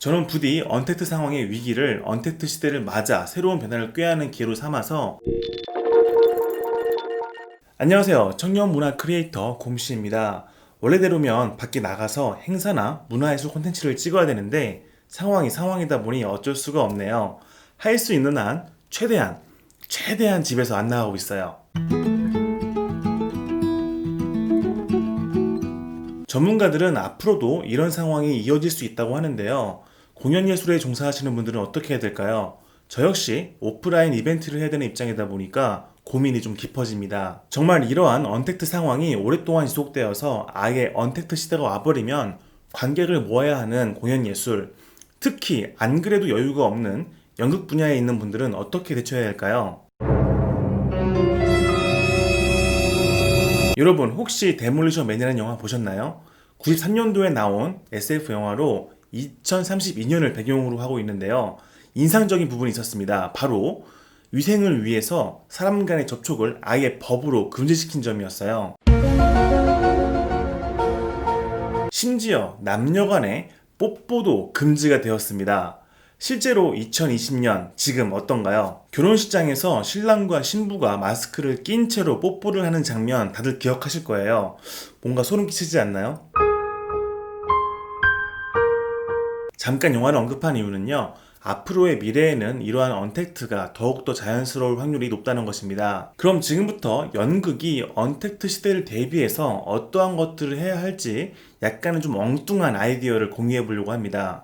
저는 부디 언택트 상황의 위기를 언택트 시대를 맞아 새로운 변화를 꾀하는 기회로 삼아서 안녕하세요. 청년 문화 크리에이터 곰씨입니다. 원래대로면 밖에 나가서 행사나 문화예술 콘텐츠를 찍어야 되는데 상황이 상황이다 보니 어쩔 수가 없네요. 할 수 있는 한 최대한 집에서 안 나가고 있어요. 전문가들은 앞으로도 이런 상황이 이어질 수 있다고 하는데요. 공연 예술에 종사하시는 분들은 어떻게 해야 될까요? 저 역시 오프라인 이벤트를 해야 되는 입장이다 보니까 고민이 좀 깊어집니다. 정말 이러한 언택트 상황이 오랫동안 지속되어서 아예 언택트 시대가 와버리면 관객을 모아야 하는 공연 예술, 특히 안 그래도 여유가 없는 연극 분야에 있는 분들은 어떻게 대처해야 할까요? 여러분 혹시 데몰리션 맨이라는 영화 보셨나요? 93년도에 나온 SF 영화로 2032년을 배경으로 하고 있는데요. 인상적인 부분이 있었습니다. 바로 위생을 위해서 사람 간의 접촉을 아예 법으로 금지시킨 점이었어요. 심지어 남녀 간의 뽀뽀도 금지가 되었습니다. 실제로 2020년 지금 어떤가요? 결혼식장에서 신랑과 신부가 마스크를 낀 채로 뽀뽀를 하는 장면 다들 기억하실 거예요. 뭔가 소름 끼치지 않나요? 잠깐 영화를 언급한 이유는요. 앞으로의 미래에는 이러한 언택트가 더욱더 자연스러울 확률이 높다는 것입니다. 그럼 지금부터 연극이 언택트 시대를 대비해서 어떠한 것들을 해야 할지 약간은 좀 엉뚱한 아이디어를 공유해 보려고 합니다.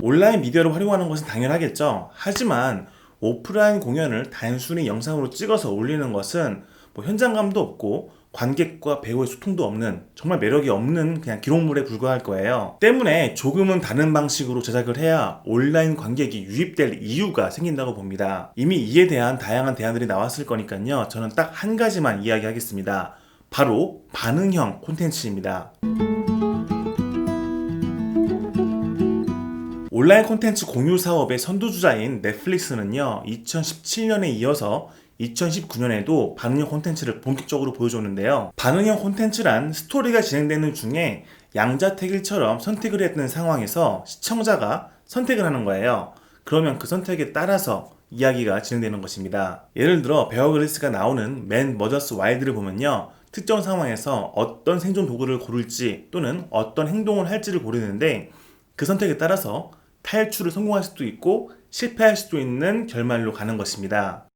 온라인 미디어를 활용하는 것은 당연하겠죠. 하지만 오프라인 공연을 단순히 영상으로 찍어서 올리는 것은 현장감도 없고 관객과 배우의 소통도 없는 정말 매력이 없는 그냥 기록물에 불과할 거예요. 때문에 조금은 다른 방식으로 제작을 해야 온라인 관객이 유입될 이유가 생긴다고 봅니다. 이미 이에 대한 다양한 대안들이 나왔을 거니까요. 저는 딱 한 가지만 이야기하겠습니다. 바로 반응형 콘텐츠입니다. 온라인 콘텐츠 공유 사업의 선두주자인 넷플릭스는요, 2017년에 이어서 2019년에도 반응형 콘텐츠를 본격적으로 보여줬는데요. 반응형 콘텐츠란 스토리가 진행되는 중에 양자택일처럼 선택을 해야 되는 상황에서 시청자가 선택을 하는 거예요. 그러면 그 선택에 따라서 이야기가 진행되는 것입니다. 예를 들어 베어 그릴스가 나오는 맨 머저스 와일드를 보면요. 특정 상황에서 어떤 생존 도구를 고를지 또는 어떤 행동을 할지를 고르는데 그 선택에 따라서 탈출을 성공할 수도 있고 실패할 수도 있는 결말로 가는 것입니다.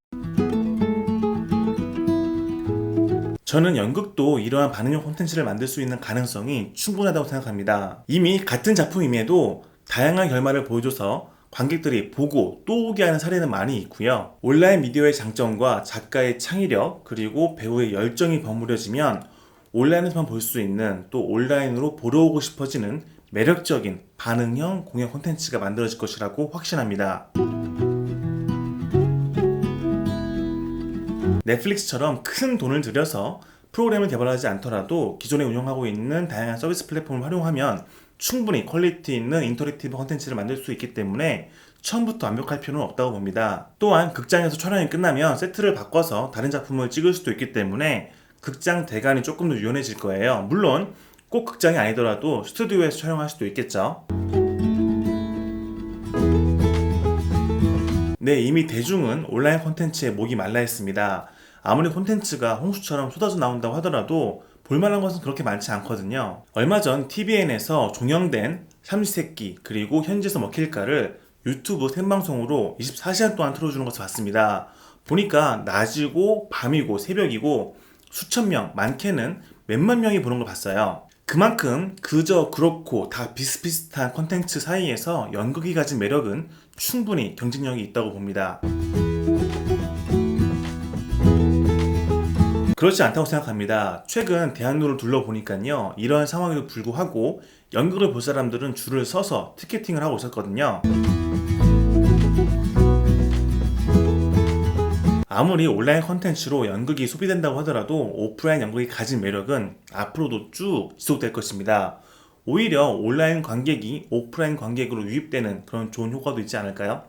저는 연극도 이러한 반응형 콘텐츠를 만들 수 있는 가능성이 충분하다고 생각합니다. 이미 같은 작품임에도 다양한 결말을 보여줘서 관객들이 보고 또 오게 하는 사례는 많이 있고요. 온라인 미디어의 장점과 작가의 창의력 그리고 배우의 열정이 버무려지면 온라인에서만 볼 수 있는 또 온라인으로 보러 오고 싶어지는 매력적인 반응형 공연 콘텐츠가 만들어질 것이라고 확신합니다. 넷플릭스처럼 큰 돈을 들여서 프로그램을 개발하지 않더라도 기존에 운영하고 있는 다양한 서비스 플랫폼을 활용하면 충분히 퀄리티 있는 인터랙티브 콘텐츠를 만들 수 있기 때문에 처음부터 완벽할 필요는 없다고 봅니다. 또한 극장에서 촬영이 끝나면 세트를 바꿔서 다른 작품을 찍을 수도 있기 때문에 극장 대관이 조금 더 유연해질 거예요. 물론 꼭 극장이 아니더라도 스튜디오에서 촬영할 수도 있겠죠. 네, 이미 대중은 온라인 콘텐츠에 목이 말라 있습니다. 아무리 콘텐츠가 홍수처럼 쏟아져 나온다고 하더라도 볼만한 것은 그렇게 많지 않거든요. 얼마 전 TVN에서 종영된 삼시세끼 그리고 현지에서 먹힐까를 유튜브 생방송으로 24시간 동안 틀어주는 것을 봤습니다. 보니까 낮이고 밤이고 새벽이고 수천 명, 많게는 몇만 명이 보는 걸 봤어요. 그만큼 그저 그렇고 다 비슷비슷한 콘텐츠 사이에서 연극이 가진 매력은 충분히 경쟁력이 있다고 봅니다. 그렇지 않다고 생각합니다. 최근 대학로를 둘러보니까요. 이러한 상황에도 불구하고 연극을 볼 사람들은 줄을 서서 티켓팅을 하고 있었거든요. 아무리 온라인 콘텐츠로 연극이 소비된다고 하더라도 오프라인 연극이 가진 매력은 앞으로도 쭉 지속될 것입니다. 오히려 온라인 관객이 오프라인 관객으로 유입되는 그런 좋은 효과도 있지 않을까요?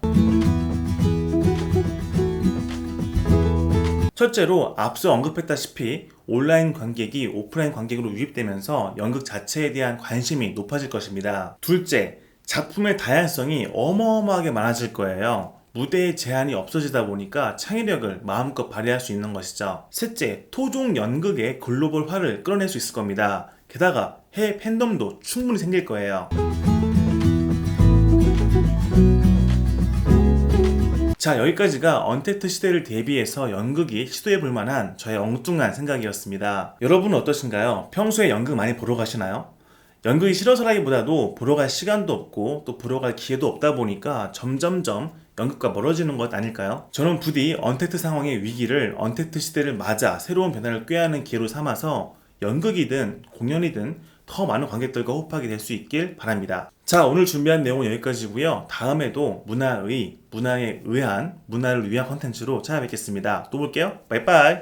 첫째로 앞서 언급했다시피 온라인 관객이 오프라인 관객으로 유입되면서 연극 자체에 대한 관심이 높아질 것입니다. 둘째, 작품의 다양성이 어마어마하게 많아질 거예요. 무대의 제한이 없어지다 보니까 창의력을 마음껏 발휘할 수 있는 것이죠. 셋째, 토종 연극의 글로벌화를 끌어낼 수 있을 겁니다. 게다가 해외 팬덤도 충분히 생길 거예요. 자, 여기까지가 언택트 시대를 대비해서 연극이 시도해볼 만한 저의 엉뚱한 생각이었습니다. 여러분은 어떠신가요? 평소에 연극 많이 보러 가시나요? 연극이 싫어서라기보다도 보러 갈 시간도 없고 또 보러 갈 기회도 없다 보니까 점점점 연극과 멀어지는 것 아닐까요? 저는 부디 언택트 상황의 위기를 언택트 시대를 맞아 새로운 변화를 꾀하는 기회로 삼아서 연극이든 공연이든 더 많은 관객들과 호흡하게 될 수 있길 바랍니다. 자, 오늘 준비한 내용은 여기까지고요. 다음에도 문화에 의한, 문화를 위한 컨텐츠로 찾아뵙겠습니다. 또 볼게요. 바이바이.